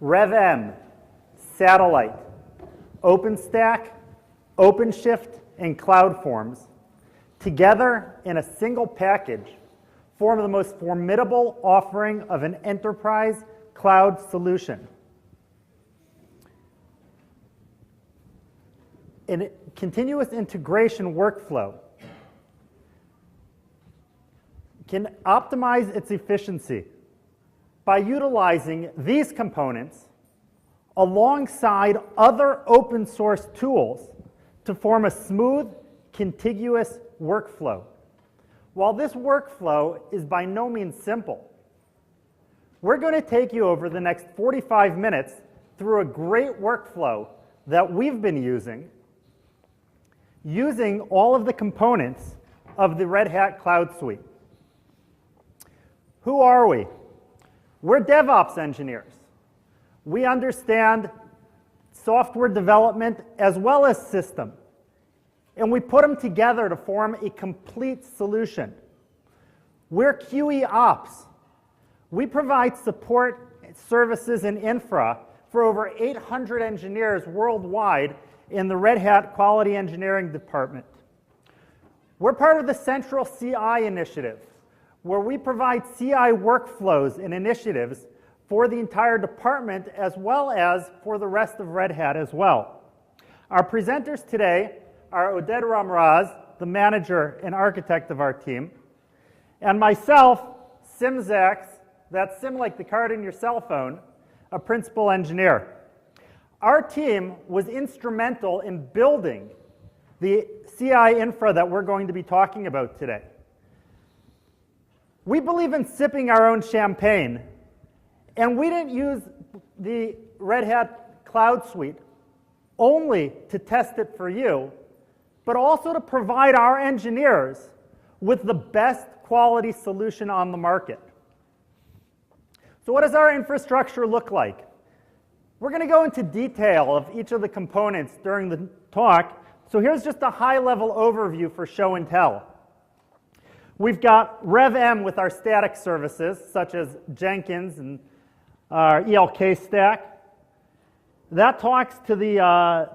RevM, Satellite, OpenStack, OpenShift, and CloudForms, together in a single package, form the most formidable offering of an enterprise cloud solution. A continuous integration workflow can optimize its efficiency by utilizing these components alongside other open source tools to form a smooth, contiguous workflow. While this workflow is by no means simple, we're going to take you over the next 45 minutes through a great workflow that we've been using all of the components of the Red Hat Cloud Suite. Who are we? We're DevOps engineers. We understand software development as well as system. And we put them together to form a complete solution. We're QE Ops. We provide support services and infra for over 800 engineers worldwide in the Red Hat Quality Engineering Department. We're part of the Central CI initiative, where we provide CI workflows and initiatives for the entire department as well as for the rest of Red Hat as well. Our presenters today are Oded Ramraz, the manager and architect of our team, and myself, Sim Zax, that's Sim like the card in your cell phone, a principal engineer. Our team was instrumental in building the CI infra that we're going to be talking about today. We believe in sipping our own champagne, and we didn't use the Red Hat Cloud Suite only to test it for you, but also to provide our engineers with the best quality solution on the market. So what does our infrastructure look like? We're going to go into detail of each of the components during the talk, so here's just a high-level overview for show and tell. We've got RevM with our static services, such as Jenkins and our ELK stack. That talks to the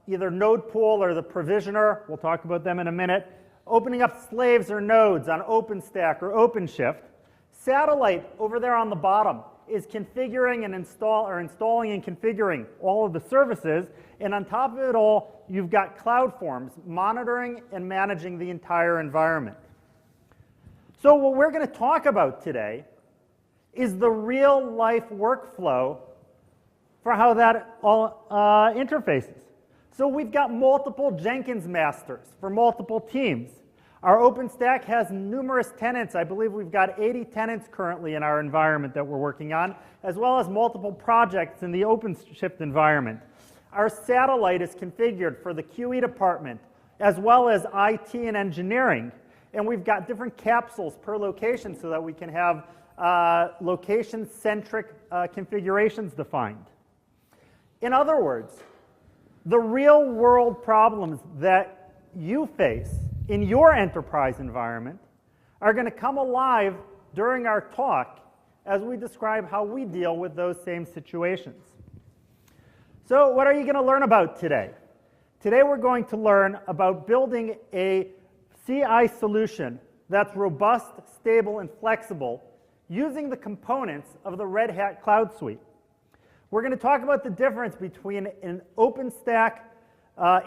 either node pool or the provisioner. We'll talk about them in a minute. Opening up slaves or nodes on OpenStack or OpenShift. Satellite, over there on the bottom, is configuring and installing and configuring all of the services. And on top of it all, you've got CloudForms monitoring and managing the entire environment. So what we're going to talk about today is the real-life workflow for how that all interfaces. So we've got multiple Jenkins masters for multiple teams. Our OpenStack has numerous tenants. I believe we've got 80 tenants currently in our environment that we're working on, as well as multiple projects in the OpenShift environment. Our satellite is configured for the QE department, as well as IT and engineering. And we've got different capsules per location so that we can have location-centric configurations defined. In other words, the real-world problems that you face in your enterprise environment are going to come alive during our talk as we describe how we deal with those same situations. So what are you going to learn about today? Today we're going to learn about building a CI solution that's robust, stable, and flexible using the components of the Red Hat Cloud Suite. We're going to talk about the difference between an OpenStack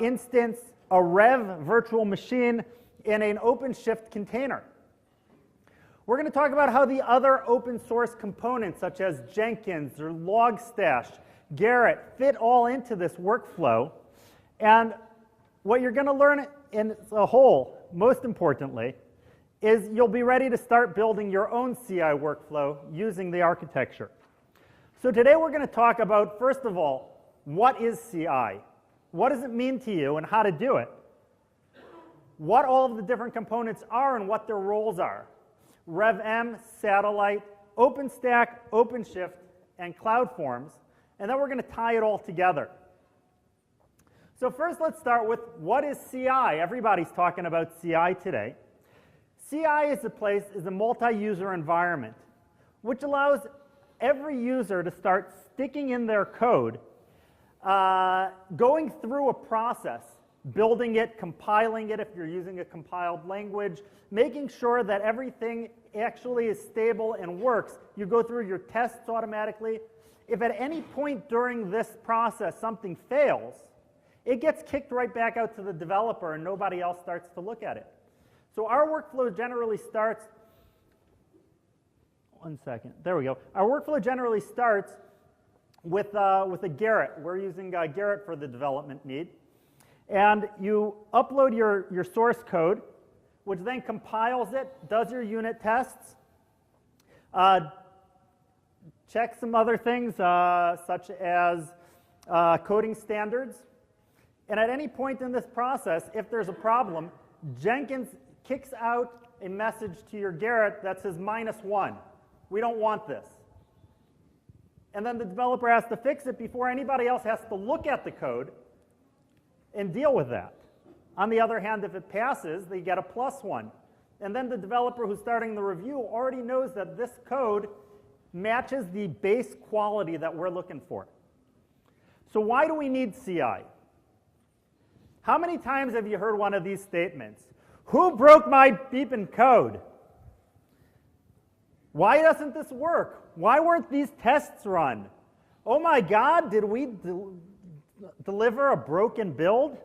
instance, a Rev virtual machine, and an OpenShift container. We're going to talk about how the other open source components such as Jenkins or Logstash, Garrett fit all into this workflow. And what you're going to learn in a whole, most importantly, is you'll be ready to start building your own CI workflow using the architecture. So today we're going to talk about, first of all, what is CI? What does it mean to you and how to do it? What all of the different components are and what their roles are. RevM, Satellite, OpenStack, OpenShift, and CloudForms. And then we're going to tie it all together. So first let's start with what is CI? Everybody's talking about CI today. CI is a multi-user environment, which allows every user to start sticking in their code, going through a process, building it, compiling it if you're using a compiled language, making sure that everything actually is stable and works. You go through your tests automatically. If at any point during this process something fails, it gets kicked right back out to the developer and nobody else starts to look at it. So our workflow generally starts, one second, there we go. Our workflow generally starts with a Garrett. We're using Garrett for the development need. And you upload your source code, which then compiles it, does your unit tests, checks some other things such as coding standards. And at any point in this process, if there's a problem, Jenkins kicks out a message to your Garrett that says -1. We don't want this. And then the developer has to fix it before anybody else has to look at the code and deal with that. On the other hand, if it passes, they get a +1. And then the developer who's starting the review already knows that this code matches the base quality that we're looking for. So why do we need CI? How many times have you heard one of these statements? Who broke my beeping code? Why doesn't this work? Why weren't these tests run? Oh my God, did we deliver a broken build?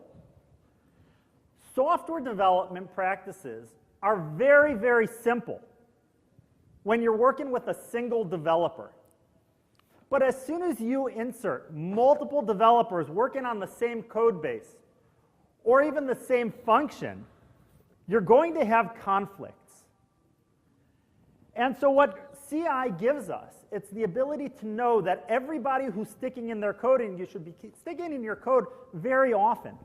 Software development practices are very, very simple when you're working with a single developer. But as soon as you insert multiple developers working on the same code base, or even the same function, you're going to have conflicts. And so what CI gives us, it's the ability to know that everybody who's sticking in their code, and you should be sticking in your code very often.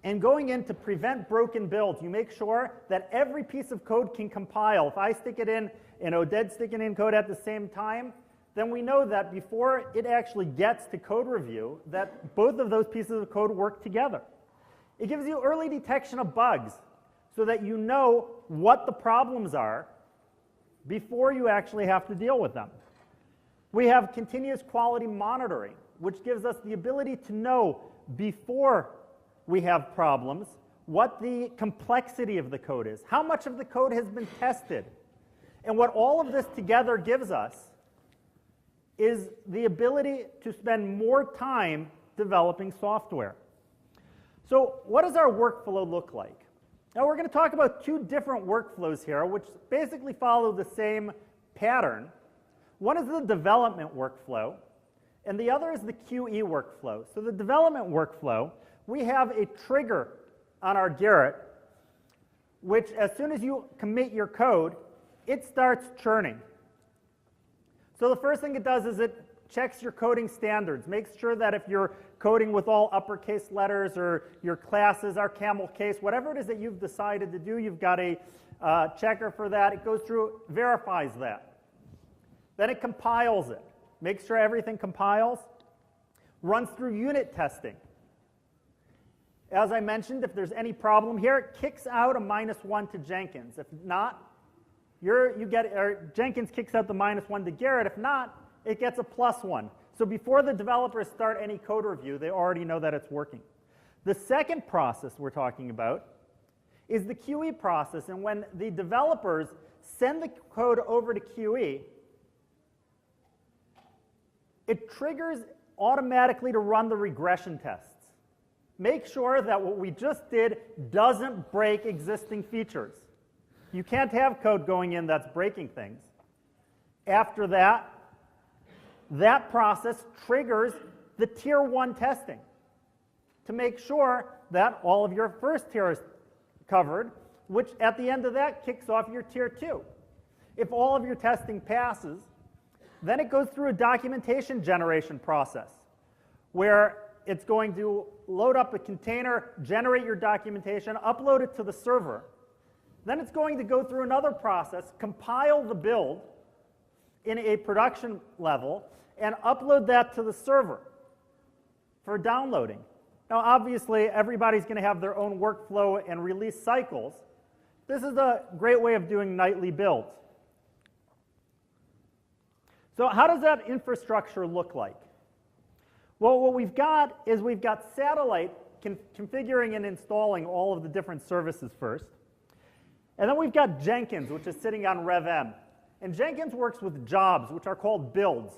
And going in to prevent broken builds, you make sure that every piece of code can compile. If I stick it in and Oded's sticking in code at the same time, then we know that before it actually gets to code review, that both of those pieces of code work together. It gives you early detection of bugs so that you know what the problems are before you actually have to deal with them. We have continuous quality monitoring, which gives us the ability to know before we have problems what the complexity of the code is, how much of the code has been tested. And what all of this together gives us is the ability to spend more time developing software. So what does our workflow look like? Now we're going to talk about two different workflows here, which basically follow the same pattern. One is the development workflow, and the other is the QE workflow. So the development workflow, we have a trigger on our Garrett, which as soon as you commit your code, it starts churning. So the first thing it does is it checks your coding standards, makes sure that if you're coding with all uppercase letters or your classes are camel case, whatever it is that you've decided to do, you've got a checker for that. It goes through, verifies that. Then it compiles it, makes sure everything compiles, runs through unit testing. As I mentioned, if there's any problem here, it kicks out a -1 to Jenkins. If not, Jenkins kicks out the -1 to Garrett. If not, it gets a +1. So before the developers start any code review, they already know that it's working. The second process we're talking about is the QE process. And when the developers send the code over to QE, it triggers automatically to run the regression tests. Make sure that what we just did doesn't break existing features. You can't have code going in that's breaking things. After that, that process triggers the tier 1 testing to make sure that all of your first tier is covered, which at the end of that kicks off your tier 2. If all of your testing passes, then it goes through a documentation generation process where it's going to load up a container, generate your documentation, upload it to the server. Then it's going to go through another process, compile the build in a production level, and upload that to the server for downloading. Now, obviously, everybody's going to have their own workflow and release cycles. This is a great way of doing nightly builds. So how does that infrastructure look like? Well, what we've got is we've got Satellite configuring and installing all of the different services first. And then we've got Jenkins, which is sitting on RevM. And Jenkins works with jobs, which are called builds.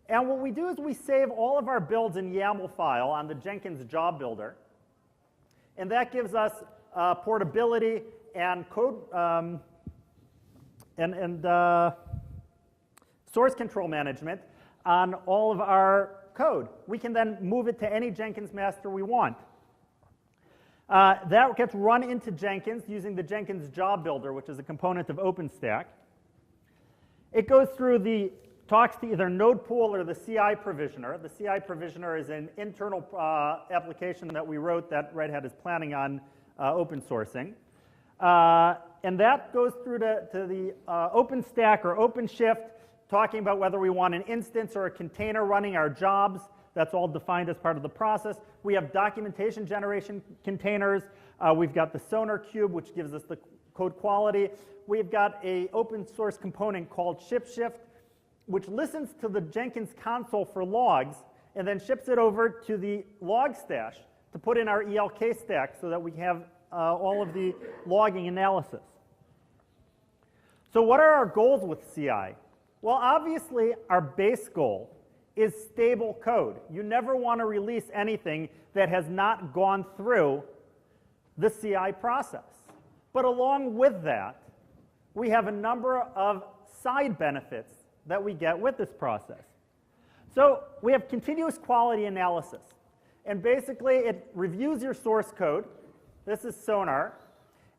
And what we do is we save all of our builds in YAML file on the Jenkins job builder. And that gives us portability and code source control management on all of our code. We can then move it to any Jenkins master we want. That gets run into Jenkins using the Jenkins job builder, which is a component of OpenStack. It goes through talks to either node pool or the CI provisioner. The CI provisioner is an internal application that we wrote that Red Hat is planning on open sourcing. And that goes through to the OpenStack or OpenShift, talking about whether we want an instance or a container running our jobs. That's all defined as part of the process. We have documentation generation containers. We've got the Sonar Cube, which gives us the code quality. We've got an open source component called ShipShift, which listens to the Jenkins console for logs and then ships it over to the Logstash to put in our ELK stack so that we have all of the logging analysis. So what are our goals with CI? Well, obviously, our base goal is stable code. You never want to release anything that has not gone through the CI process. But along with that, we have a number of side benefits that we get with this process. So we have continuous quality analysis. And basically, it reviews your source code. This is Sonar.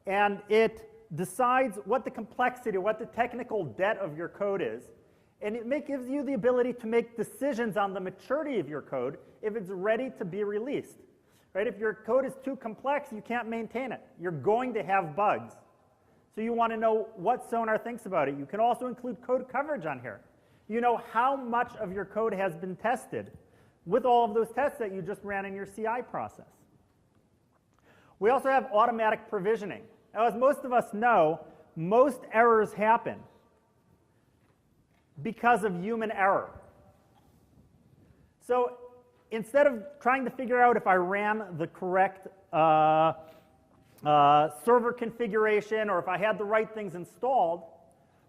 And it decides what the complexity, what the technical debt of your code is. And it gives you the ability to make decisions on the maturity of your code if it's ready to be released. Right? If your code is too complex, you can't maintain it. You're going to have bugs. So you want to know what Sonar thinks about it. You can also include code coverage on here. You know how much of your code has been tested with all of those tests that you just ran in your CI process. We also have automatic provisioning. Now, as most of us know, most errors happen because of human error. So instead of trying to figure out if I ran the correct server configuration or if I had the right things installed,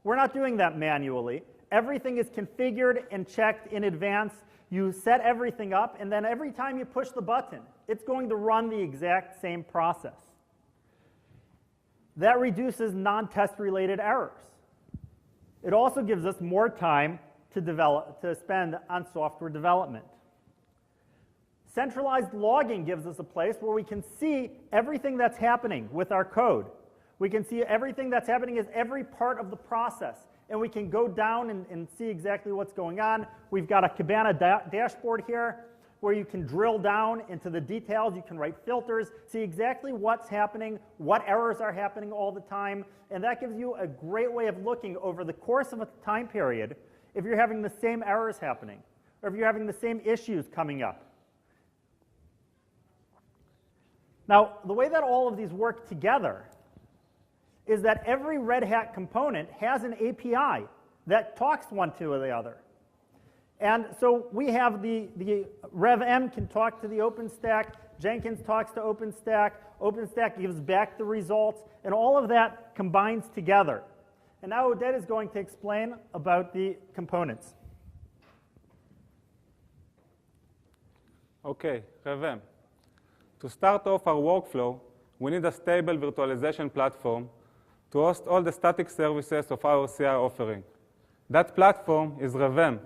we're not doing that manually. Everything is configured and checked in advance. You set everything up, and then every time you push the button, it's going to run the exact same process. That reduces non-test related errors. It also gives us more time to spend on software development. Centralized logging gives us a place where we can see everything that's happening with our code. We can see everything that's happening is every part of the process. And we can go down and see exactly what's going on. We've got a Kibana dashboard here where you can drill down into the details. You can write filters, see exactly what's happening, what errors are happening all the time. And that gives you a great way of looking over the course of a time period if you're having the same errors happening or if you're having the same issues coming up. Now, the way that all of these work together is that every Red Hat component has an API that talks one to the other. And so we have the RevM can talk to the OpenStack, Jenkins talks to OpenStack, OpenStack gives back the results, and all of that combines together. And now Odette is going to explain about the components. Okay, RevM. To start off our workflow, we need a stable virtualization platform to host all the static services of our CI offering. That platform is RevM.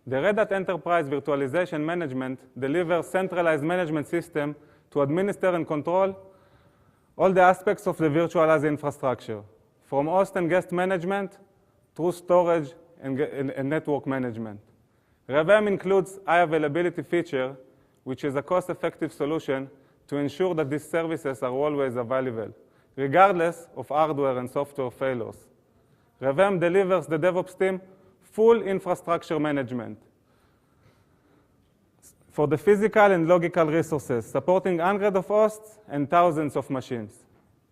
The Red Hat Enterprise Virtualization Management delivers centralized management system to administer and control all the aspects of the virtualized infrastructure, from host and guest management through storage and network management. RevM includes high availability feature, which is a cost-effective solution to ensure that these services are always available, regardless of hardware and software failures. RevM delivers the DevOps team full infrastructure management for the physical and logical resources, supporting hundreds of hosts and thousands of machines.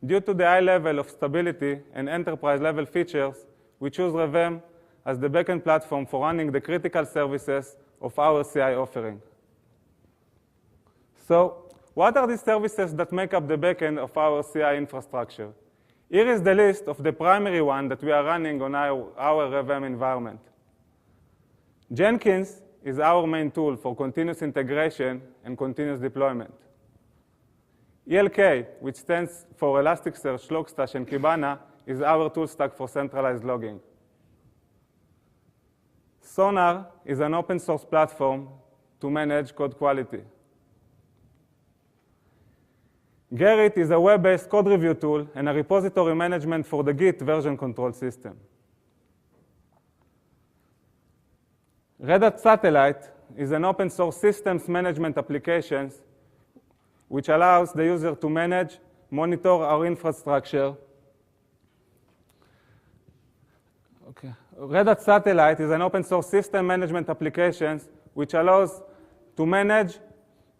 Due to the high level of stability and enterprise-level features, we choose RevM as the backend platform for running the critical services of our CI offering. So, what are these services that make up the backend of our CI infrastructure? Here is the list of the primary one that we are running on our RevM environment. Jenkins is our main tool for continuous integration and continuous deployment. ELK, which stands for Elasticsearch, Logstash, and Kibana, is our tool stack for centralized logging. Sonar is an open source platform to manage code quality. Gerrit is a web-based code review tool and a repository management for the Git version control system. Red Hat Satellite is an open source systems management application which allows the user to manage, monitor our infrastructure. Okay. Red Hat Satellite is an open source system management application which allows to manage,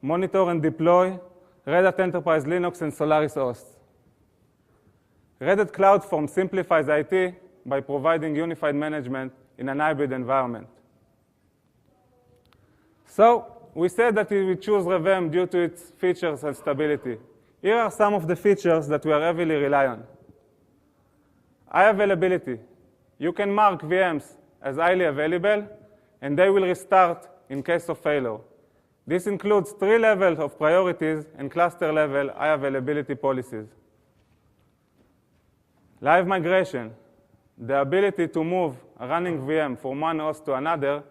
monitor, and deploy Red Hat Enterprise Linux and Solaris hosts. Red Hat CloudForms simplifies IT by providing unified management in an hybrid environment. So, we said that we choose RevM due to its features and stability. Here are some of the features that we are heavily rely on. High availability. You can mark VMs as highly available, and they will restart in case of failure. This includes 3 levels of priorities and cluster-level high availability policies. Live migration, the ability to move a running VM from one host to another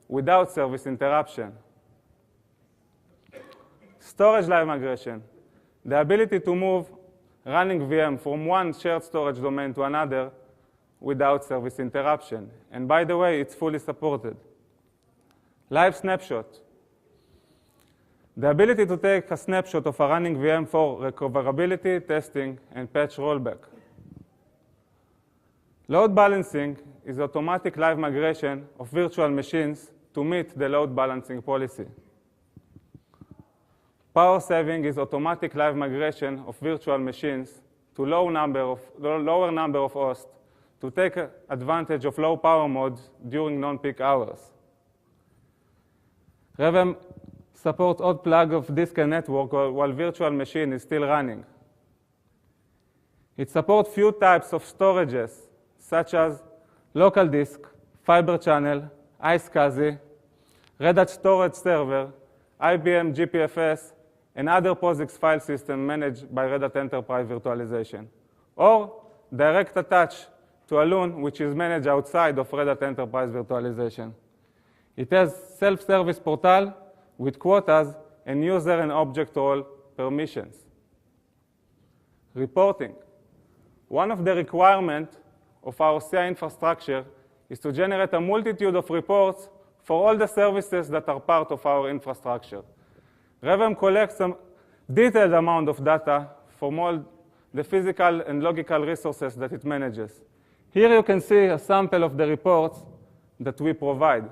without service interruption. Storage live migration, the ability to move running VM from one shared storage domain to another without service interruption. And by the way, it's fully supported. Live snapshot, the ability to take a snapshot of a running VM for recoverability, testing, and patch rollback. Load balancing is automatic live migration of virtual machines to meet the load balancing policy. Power saving is automatic live migration of virtual machines to lower number of hosts to take advantage of low power modes during non-peak hours. RevM supports odd plug of disk and network while virtual machine is still running. It supports few types of storages, such as local disk, fiber channel, iSCSI, Red Hat Storage Server, IBM GPFS, and other POSIX file systems managed by Red Hat Enterprise Virtualization, or direct attach to a LUN, which is managed outside of Red Hat Enterprise Virtualization. It has self-service portal with quotas and user and object role permissions. Reporting. One of the requirements of our CI infrastructure is to generate a multitude of reports for all the services that are part of our infrastructure. RevM collects a detailed amount of data from all the physical and logical resources that it manages. Here you can see a sample of the reports that we provide.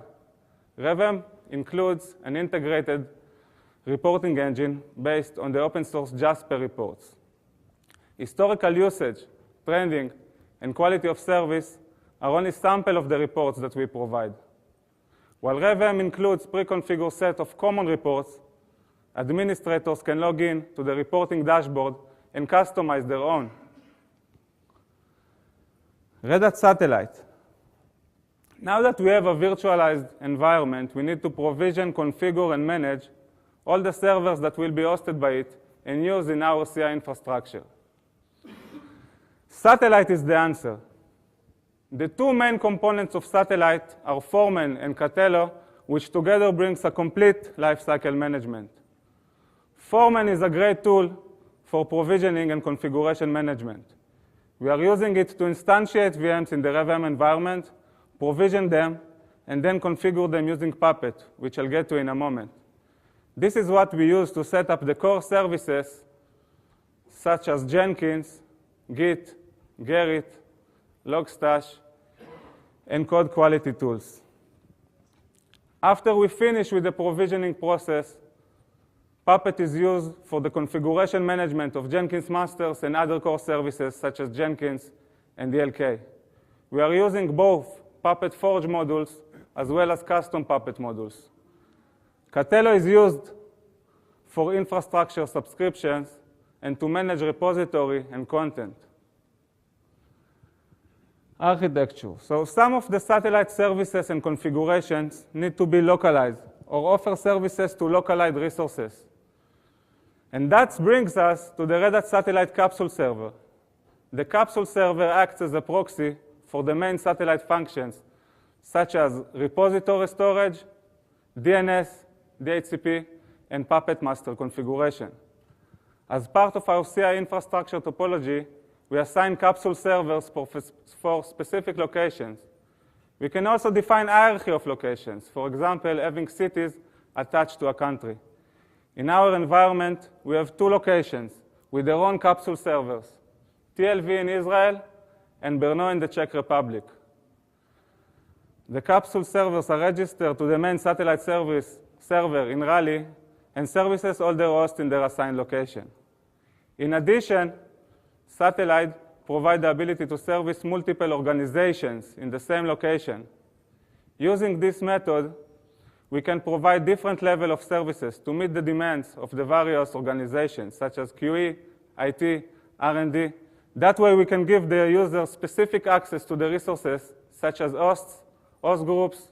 RevM includes an integrated reporting engine based on the open source Jasper reports. Historical usage, trending, and quality of service are only sample of the reports that we provide. While RevM includes pre-configured set of common reports, administrators can log in to the reporting dashboard and customize their own. Red Hat Satellite. Now that we have a virtualized environment, we need to provision, configure, and manage all the servers that will be hosted by it and used in our CI infrastructure. Satellite is the answer. The 2 main components of Satellite are Foreman and Catello, which together brings a complete lifecycle management. Foreman is a great tool for provisioning and configuration management. We are using it to instantiate VMs in the RevM environment, provision them, and then configure them using Puppet, which I'll get to in a moment. This is what we use to set up the core services, such as Jenkins, Git, Gerrit, Logstash, and code quality tools. After we finish with the provisioning process, Puppet is used for the configuration management of Jenkins masters and other core services such as Jenkins and ELK. We are using both Puppet Forge modules, as well as custom Puppet modules. Catelo is used for infrastructure subscriptions and to manage repository and content. Architecture. So some of the satellite services and configurations need to be localized or offer services to localized resources. And that brings us to the Red Hat Satellite Capsule Server. The Capsule Server acts as a proxy for the main satellite functions, such as repository storage, DNS, DHCP, and Puppet Master configuration. As part of our CI infrastructure topology, we assign capsule servers for specific locations. We can also define hierarchy of locations, for example, having cities attached to a country. In our environment, we have 2 locations with their own capsule servers, TLV in Israel and Brno in the Czech Republic. The capsule servers are registered to the main satellite server in Raleigh and services all their hosts in their assigned location. In addition, satellite provide the ability to service multiple organizations in the same location. Using this method, we can provide different levels of services to meet the demands of the various organizations, such as QE, IT, R&D. That way, we can give the user specific access to the resources, such as hosts, host groups,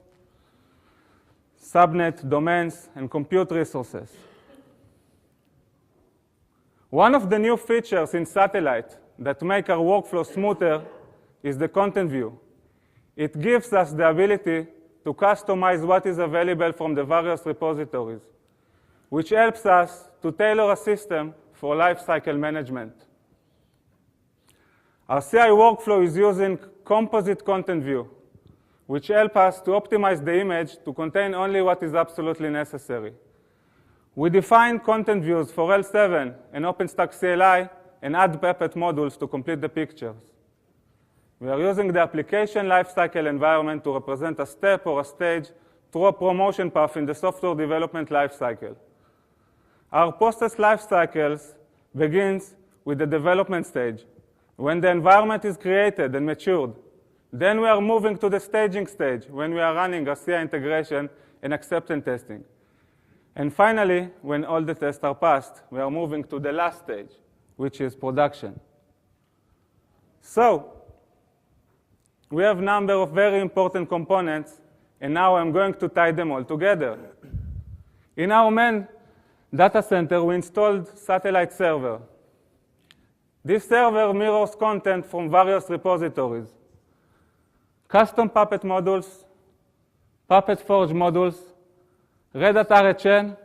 subnet, domains, and compute resources. One of the new features in Satellite that make our workflow smoother is the content view. It gives us the ability to customize what is available from the various repositories, which helps us to tailor a system for lifecycle management. Our CI workflow is using composite content view, which helps us to optimize the image to contain only what is absolutely necessary. We define content views for L7 and OpenStack CLI and add Puppet modules to complete the pictures. We are using the application lifecycle environment to represent a step or a stage through a promotion path in the software development lifecycle. Our process lifecycles begins with the development stage, when the environment is created and matured. Then we are moving to the staging stage, when we are running a CI integration and acceptance testing. And finally, when all the tests are passed, we are moving to the last stage, which is production. So, we have a number of very important components, and now I'm going to tie them all together. In our main data center, we installed Satellite Server. This server mirrors content from various repositories. Custom Puppet modules, Puppet Forge modules, Red Hat RHCS,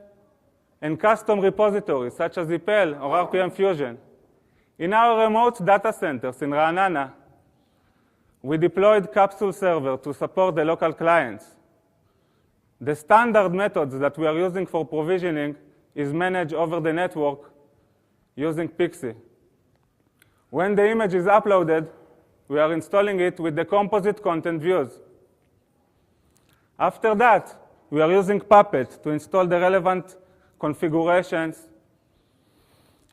and custom repositories such as EPEL or RPM Fusion. In our remote data centers in Ra'anana, we deployed Capsule Server to support the local clients. The standard methods that we are using for provisioning is managed over the network using Pixie. When the image is uploaded, we are installing it with the composite content views. After that, we are using Puppet to install the relevant configurations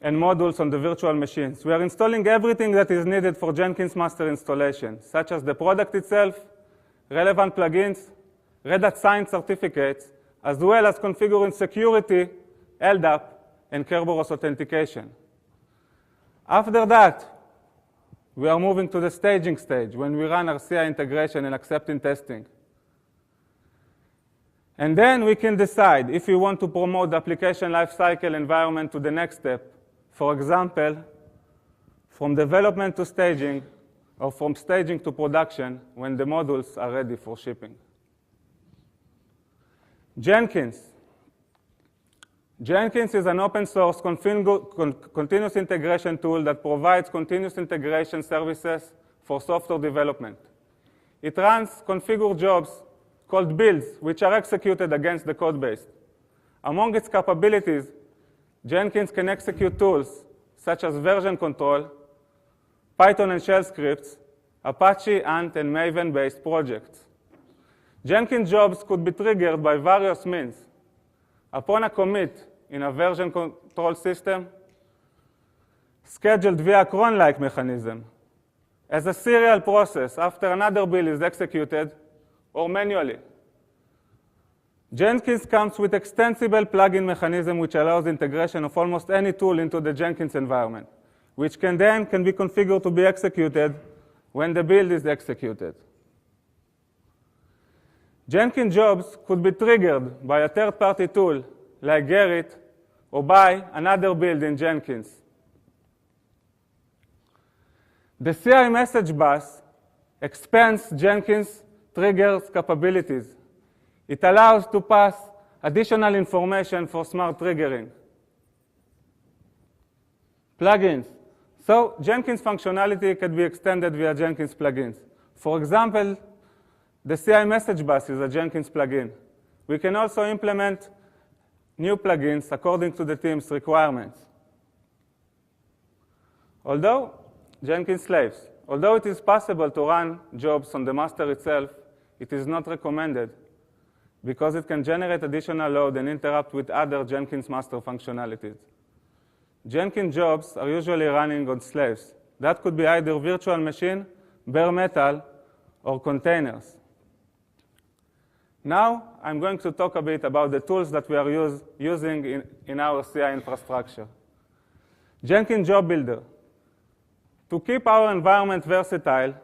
and modules on the virtual machines. We are installing everything that is needed for Jenkins master installation, such as the product itself, relevant plugins, Red Hat signed certificates, as well as configuring security, LDAP, and Kerberos authentication. After that, we are moving to the staging stage when we run our CI integration and acceptance testing. And then we can decide if we want to promote the application lifecycle environment to the next step. For example, from development to staging, or from staging to production when the modules are ready for shipping. Jenkins. Jenkins is an open source continuous integration tool that provides continuous integration services for software development. It runs configured jobs called builds, which are executed against the code base. Among its capabilities, Jenkins can execute tools such as version control, Python and shell scripts, Apache, Ant, and Maven-based projects. Jenkins jobs could be triggered by various means. Upon a commit in a version control system, scheduled via cron-like mechanism. As a serial process, after another build is executed, or manually. Jenkins comes with extensible plugin mechanism which allows integration of almost any tool into the Jenkins environment, which can be configured to be executed when the build is executed. Jenkins jobs could be triggered by a third-party tool like Gerrit or by another build in Jenkins. The CI message bus expands Jenkins triggers capabilities. It allows to pass additional information for smart triggering. Plugins. So Jenkins functionality can be extended via Jenkins plugins. For example, the CI message bus is a Jenkins plugin. We can also implement new plugins according to the team's requirements. Jenkins slaves. Although it is possible to run jobs on the master itself, it is not recommended because it can generate additional load and interrupt with other Jenkins master functionalities. Jenkins jobs are usually running on slaves. That could be either virtual machine, bare metal, or containers. Now, I'm going to talk a bit about the tools that we are using in our CI infrastructure. Jenkins Job Builder. To keep our environment versatile,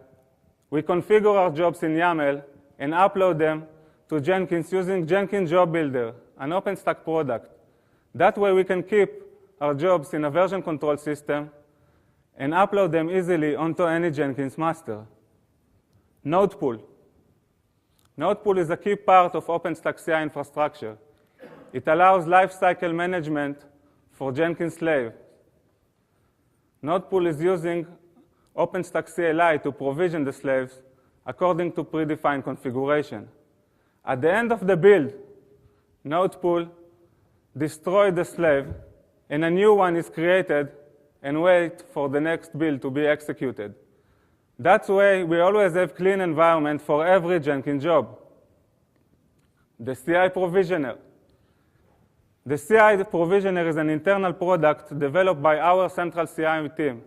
we configure our jobs in YAML and upload them to Jenkins using Jenkins Job Builder, an OpenStack product. That way we can keep our jobs in a version control system and upload them easily onto any Jenkins master. Node pool. Node pool is a key part of OpenStack CI infrastructure. It allows lifecycle management for Jenkins slave. Node pool is using OpenStack CLI to provision the slaves according to predefined configuration. At the end of the build, node pool destroys the slave, and a new one is created and wait for the next build to be executed. That way, we always have clean environment for every Jenkins job. The CI Provisioner. The CI Provisioner is an internal product developed by our central CI team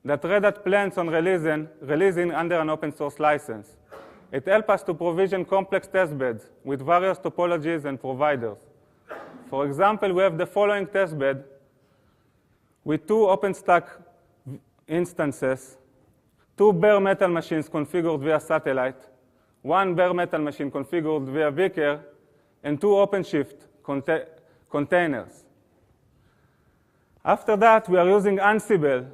that Red Hat plans on releasing under an open source license. It helps us to provision complex test beds with various topologies and providers. For example, we have the following test bed with 2 OpenStack instances, 2 bare metal machines configured via satellite, 1 bare metal machine configured via Vicker, and 2 OpenShift containers. After that, we are using Ansible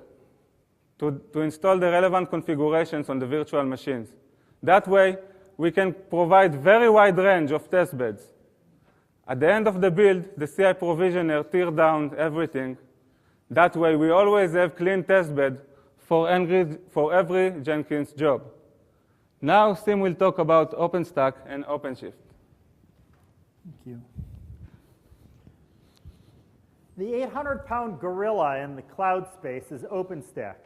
to install the relevant configurations on the virtual machines. That way, we can provide very wide range of test beds. At the end of the build, the CI provisioner tears down everything. That way, we always have clean test bed for every Jenkins job. Now, Sim will talk about OpenStack and OpenShift. Thank you. The 800-pound gorilla in the cloud space is OpenStack.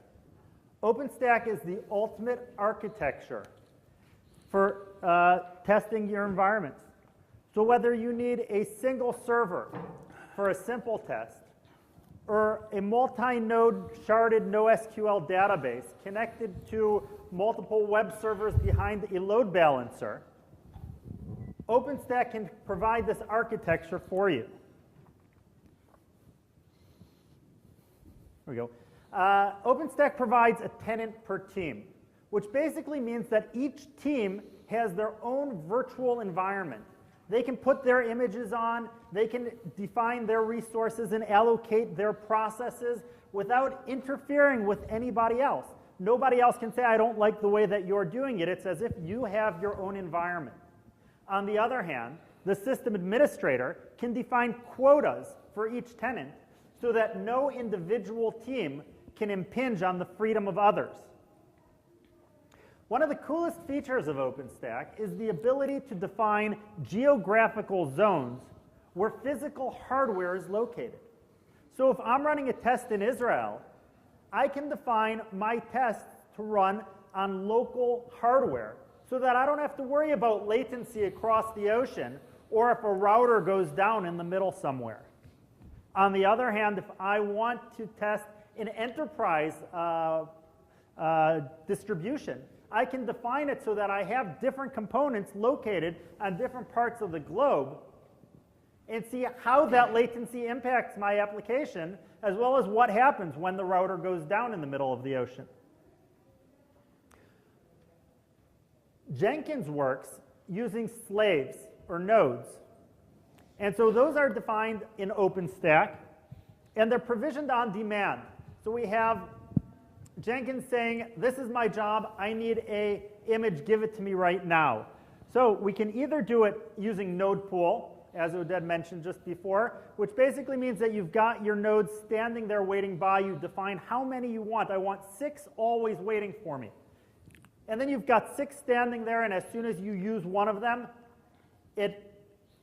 OpenStack is the ultimate architecture for testing your environments. So whether you need a single server for a simple test, or a multi-node sharded NoSQL database connected to multiple web servers behind a load balancer, OpenStack can provide this architecture for you. There we go. OpenStack provides a tenant per team, which basically means that each team has their own virtual environment. They can put their images on, they can define their resources and allocate their processes without interfering with anybody else. Nobody else can say, I don't like the way that you're doing it. It's as if you have your own environment. On the other hand, the system administrator can define quotas for each tenant so that no individual team can impinge on the freedom of others. One of the coolest features of OpenStack is the ability to define geographical zones where physical hardware is located. So if I'm running a test in Israel, I can define my tests to run on local hardware so that I don't have to worry about latency across the ocean or if a router goes down in the middle somewhere. On the other hand, if I want to test an enterprise distribution, I can define it so that I have different components located on different parts of the globe and see how that latency impacts my application, as well as what happens when the router goes down in the middle of the ocean. Jenkins works using slaves or nodes. And so those are defined in OpenStack, and they're provisioned on demand. So we have Jenkins saying, this is my job, I need an image, give it to me right now. So we can either do it using node pool, as Oded mentioned just before, which basically means that you've got your nodes standing there waiting by you, define how many you want. I want 6 always waiting for me. And then you've got 6 standing there, and as soon as you use one of them, it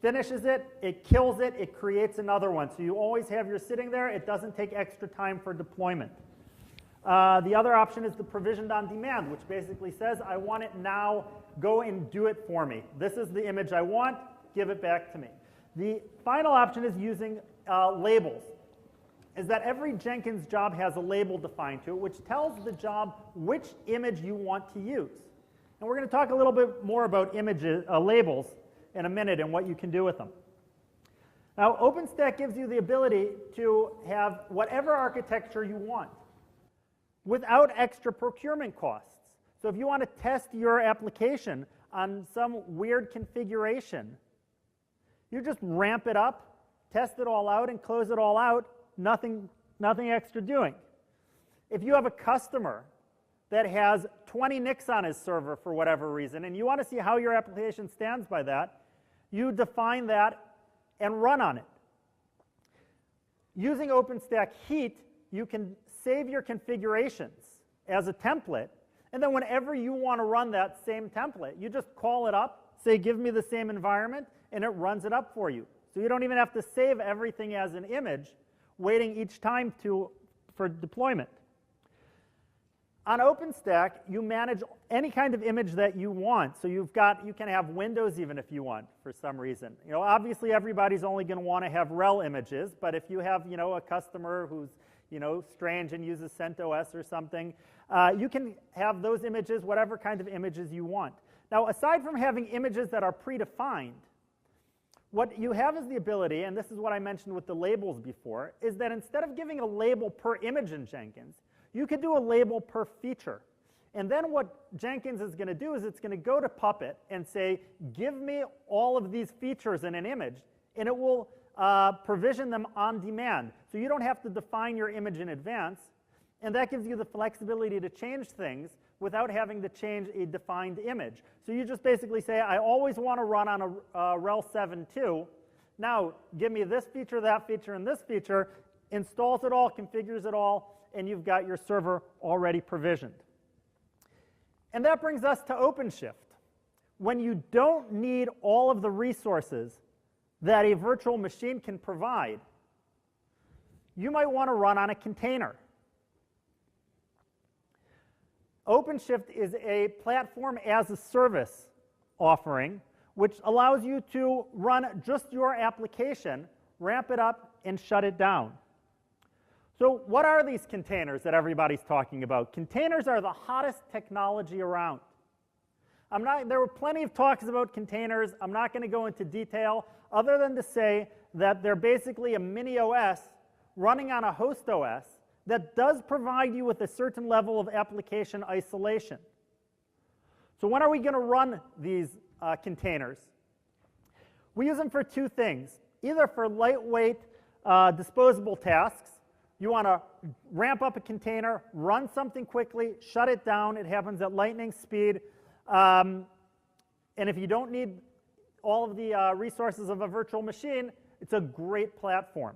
finishes it, it kills it, it creates another one. So you always have your sitting there. It doesn't take extra time for deployment. The other option is the provisioned on demand, which basically says, I want it now, go and do it for me. This is the image I want, give it back to me. The final option is using labels, is that every Jenkins job has a label defined to it, which tells the job which image you want to use. And we're going to talk a little bit more about images, labels in a minute and what you can do with them. Now, OpenStack gives you the ability to have whatever architecture you want without extra procurement costs. So if you want to test your application on some weird configuration, you just ramp it up, test it all out, and close it all out, nothing extra doing. If you have a customer that has 20 NICs on his server for whatever reason, and you want to see how your application stands by that, you define that and run on it. Using OpenStack Heat, you can save your configurations as a template, and then whenever you want to run that same template, you just call it up, say, give me the same environment, and it runs it up for you. So you don't even have to save everything as an image, waiting each time for deployment. On OpenStack, you manage any kind of image that you want. So you can have Windows even if you want for some reason. Obviously everybody's only going to want to have RHEL images, but if you have a customer who's strange and uses CentOS or something, you can have those images, whatever kind of images you want. Now, aside from having images that are predefined, what you have is the ability, and this is what I mentioned with the labels before, is that instead of giving a label per image in Jenkins, you could do a label per feature. And then what Jenkins is going to do is it's going to go to Puppet and say, give me all of these features in an image, and it will provision them on demand. So you don't have to define your image in advance, and that gives you the flexibility to change things without having to change a defined image. So you just basically say, I always want to run on a RHEL 7.2. Now, give me this feature, that feature, and this feature, installs it all, configures it all, and you've got your server already provisioned. And that brings us to OpenShift. When you don't need all of the resources that a virtual machine can provide, you might want to run on a container. OpenShift is a platform as a service offering, which allows you to run just your application, ramp it up, and shut it down. So what are these containers that everybody's talking about? Containers are the hottest technology around. There were plenty of talks about containers. I'm not going to go into detail other than to say that they're basically a mini OS running on a host OS that does provide you with a certain level of application isolation. So when are we going to run these containers? We use them for 2 things. Either for lightweight disposable tasks. You want to ramp up a container, run something quickly, shut it down. It happens at lightning speed. And if you don't need all of the resources of a virtual machine, it's a great platform.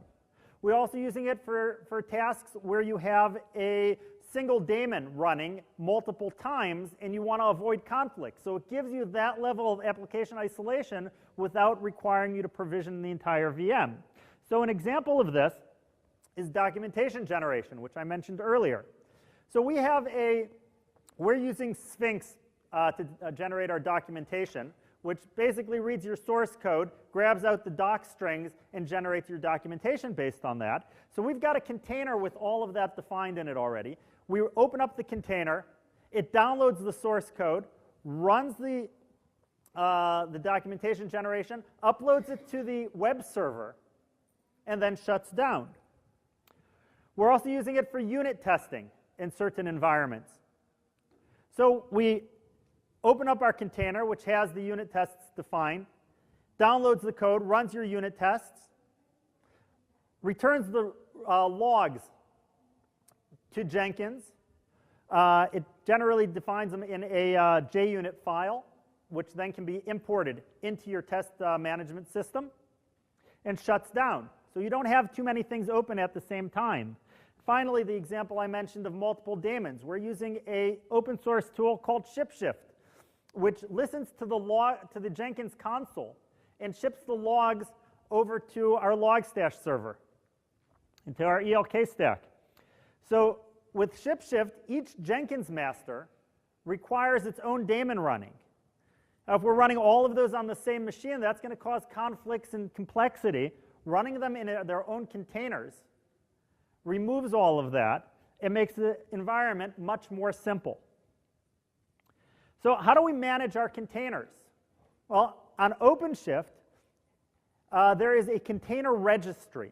We're also using it for tasks where you have a single daemon running multiple times and you want to avoid conflict. So it gives you that level of application isolation without requiring you to provision the entire VM. So an example of this is documentation generation, which I mentioned earlier. So we're using Sphinx to generate our documentation, which basically reads your source code, grabs out the doc strings, and generates your documentation based on that. So we've got a container with all of that defined in it already. We open up the container. It downloads the source code, runs the documentation generation, uploads it to the web server, and then shuts down. We're also using it for unit testing in certain environments. So we open up our container, which has the unit tests defined, downloads the code, runs your unit tests, returns the logs to Jenkins. It generally defines them in a JUnit file, which then can be imported into your test management system, and shuts down. So you don't have too many things open at the same time. Finally, the example I mentioned of multiple daemons. We're using an open source tool called ShipShift, which listens to the Jenkins console and ships the logs over to our Logstash server, into our ELK stack. So with ShipShift, each Jenkins master requires its own daemon running. Now, if we're running all of those on the same machine, that's going to cause conflicts and complexity. Running them in their own containers removes all of that. It makes the environment much more simple. So how do we manage our containers? Well, on OpenShift, there is a container registry,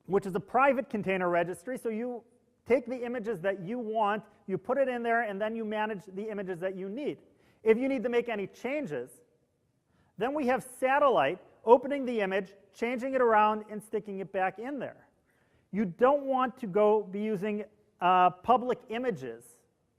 which is a private container registry. So you take the images that you want, you put it in there, and then you manage the images that you need. If you need to make any changes, then we have Satellite opening the image, changing it around, and sticking it back in there. You don't want to be using public images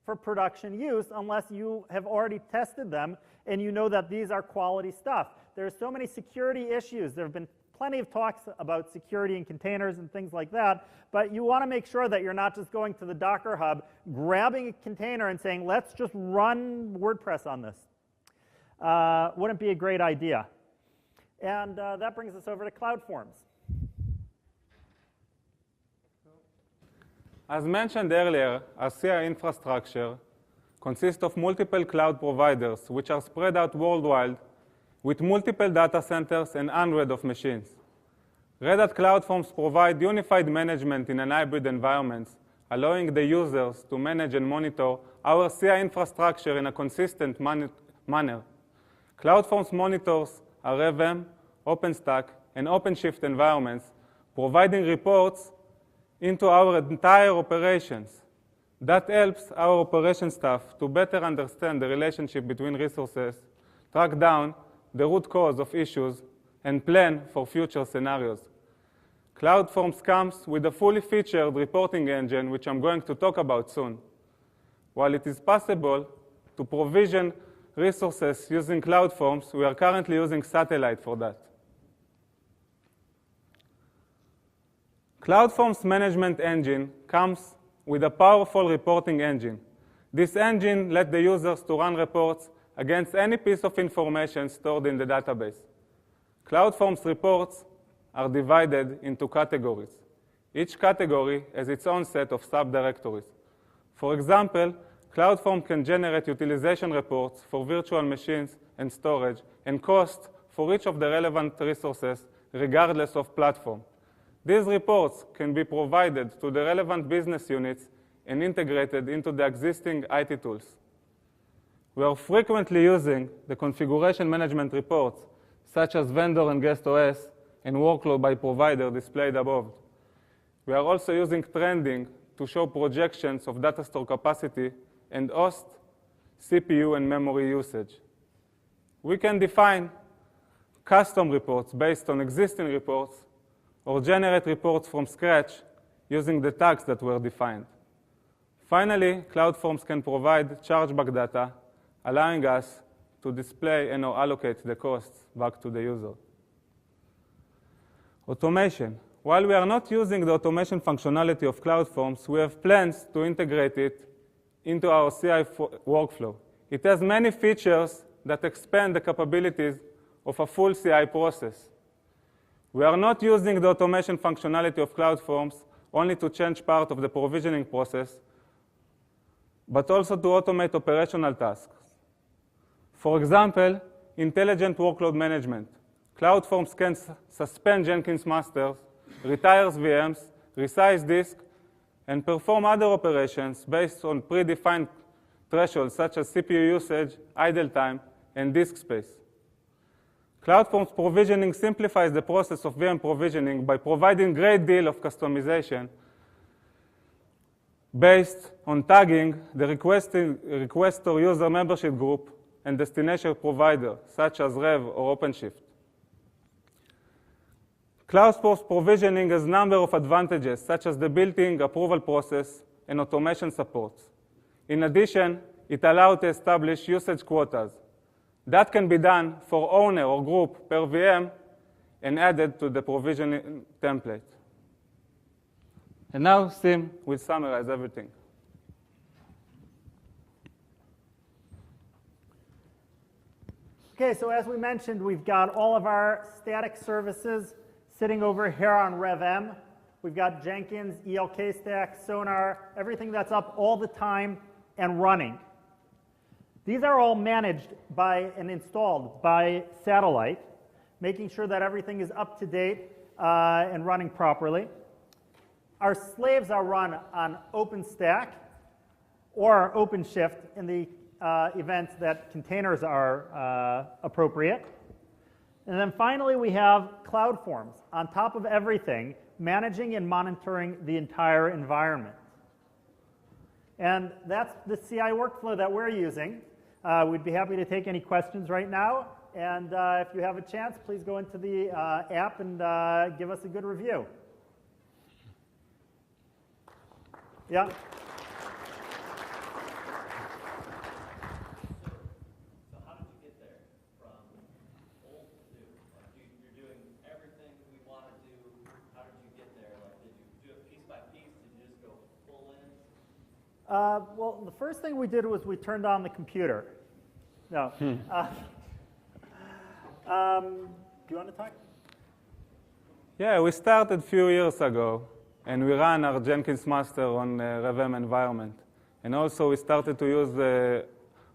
for production use unless you have already tested them and you know that these are quality stuff. There are so many security issues. There have been plenty of talks about security in containers and things like that, but you want to make sure that you're not just going to the Docker Hub, grabbing a container and saying, let's just run WordPress on this. Wouldn't be a great idea. And that brings us over to CloudForms. As mentioned earlier, our CI infrastructure consists of multiple cloud providers, which are spread out worldwide with multiple data centers and hundreds of machines. Red Hat CloudForms provide unified management in an hybrid environment, allowing the users to manage and monitor our CI infrastructure in a consistent manner. CloudForms monitors our RevM, OpenStack, and OpenShift environments, providing reports into our entire operations. That helps our operation staff to better understand the relationship between resources, track down the root cause of issues, and plan for future scenarios. CloudForms comes with a fully featured reporting engine, which I'm going to talk about soon. While it is possible to provision resources using CloudForms, we are currently using Satellite for that. CloudForms management engine comes with a powerful reporting engine. This engine lets the users to run reports against any piece of information stored in the database. CloudForms reports are divided into categories. Each category has its own set of subdirectories. For example, CloudForms can generate utilization reports for virtual machines and storage and cost for each of the relevant resources regardless of platform. These reports can be provided to the relevant business units and integrated into the existing IT tools. We are frequently using the configuration management reports, such as vendor and guest OS, and workload by provider displayed above. We are also using trending to show projections of data store capacity and host, CPU, and memory usage. We can define custom reports based on existing reports or generate reports from scratch using the tags that were defined. Finally, CloudForms can provide chargeback data, allowing us to display and or allocate the costs back to the user. Automation. While we are not using the automation functionality of CloudForms, we have plans to integrate it into our CI workflow. It has many features that expand the capabilities of a full CI process. We are not using the automation functionality of CloudForms only to change part of the provisioning process, but also to automate operational tasks. For example, intelligent workload management. CloudForms can suspend Jenkins masters, retires VMs, resize disk, and perform other operations based on predefined thresholds such as CPU usage, idle time, and disk space. CloudForms provisioning simplifies the process of VM provisioning by providing a great deal of customization based on tagging the requestor user membership group and destination provider, such as Rev or OpenShift. CloudForms provisioning has a number of advantages, such as the built-in approval process and automation supports. In addition, it allows to establish usage quotas. That can be done for owner or group per VM and added to the provisioning template. And now Sim will summarize everything. Okay, so as we mentioned, we've got all of our static services sitting over here on RevM. We've got Jenkins, ELK stack, Sonar, everything that's up all the time and running. These are all managed by and installed by satellite, making sure that everything is up to date and running properly. Our slaves are run on OpenStack or OpenShift in the event that containers are appropriate. And then finally, we have CloudForms on top of everything, managing and monitoring the entire environment. And that's the CI workflow that we're using. We'd be happy to take any questions right now. And if you have a chance, please go into the app and give us a good review. Yeah? So how did you get there from old to new? Like you're doing everything we want to do. How did you get there? Like, did you do it piece by piece? Did you just go full in? Well, the first thing we did was we turned on the computer. No. Do you want to talk? Yeah, we started a few years ago, and we ran our Jenkins master on RevM environment. And also we started to use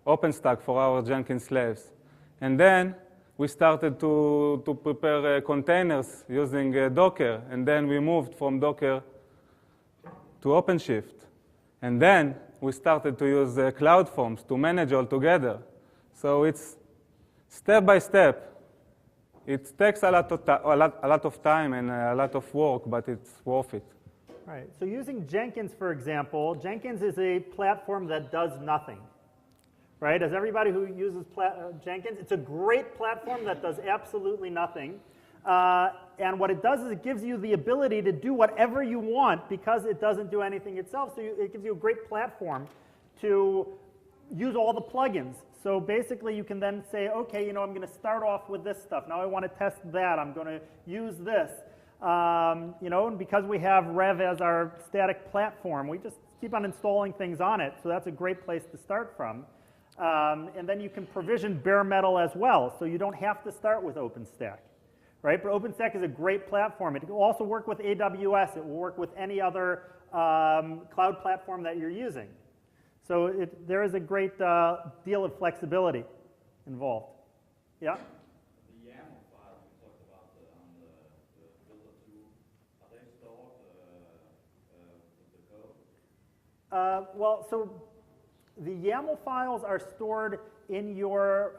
OpenStack for our Jenkins slaves. And then we started to prepare containers using Docker. And then we moved from Docker to OpenShift. And then we started to use CloudForms to manage all together. So it's step by step. It takes a lot of time and a lot of work, but it's worth it. Right. So using Jenkins, for example, Jenkins is a platform that does nothing. Right? As everybody who uses Jenkins, it's a great platform that does absolutely nothing. And what it does is it gives you the ability to do whatever you want because it doesn't do anything itself. So it gives you a great platform to use all the plugins. So basically, you can then say, OK, I'm going to start off with this stuff. Now I want to test that. I'm going to use this. And because we have Rev as our static platform, we just keep on installing things on it. So that's a great place to start from. And then you can provision bare metal as well. So you don't have to start with OpenStack. Right? But OpenStack is a great platform. It will also work with AWS. It will work with any other cloud platform that you're using. So there is a great deal of flexibility involved. Yeah? The YAML files we talked about on the builder tool, are they stored with the code? Well, so the YAML files are stored in your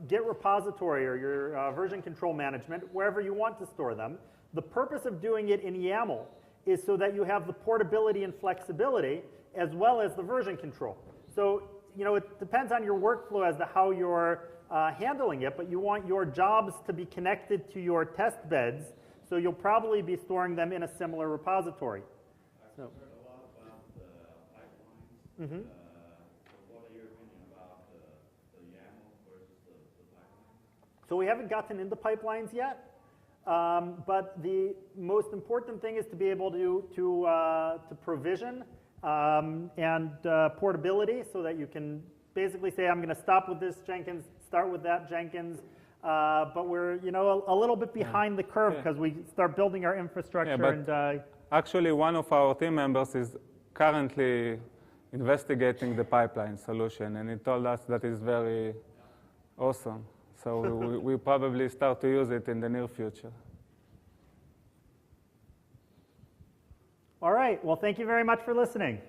Git repository or your version control management, wherever you want to store them. The purpose of doing it in YAML is so that you have the portability and flexibility as well as the version control. So, it depends on your workflow as to how you're handling it, but you want your jobs to be connected to your test beds, so you'll probably be storing them in a similar repository. I've heard a lot about the pipelines. Mm-hmm. What are your opinion about the YAML versus the pipelines? So we haven't gotten into pipelines yet. But the most important thing is to be able to provision and portability so that you can basically say, I'm going to stop with this Jenkins, start with that Jenkins. But we're a little bit behind the curve because we start building our infrastructure. Actually, one of our team members is currently investigating the pipeline solution, and he told us that is very awesome. So we probably start to use it in the near future. All right. Well, thank you very much for listening.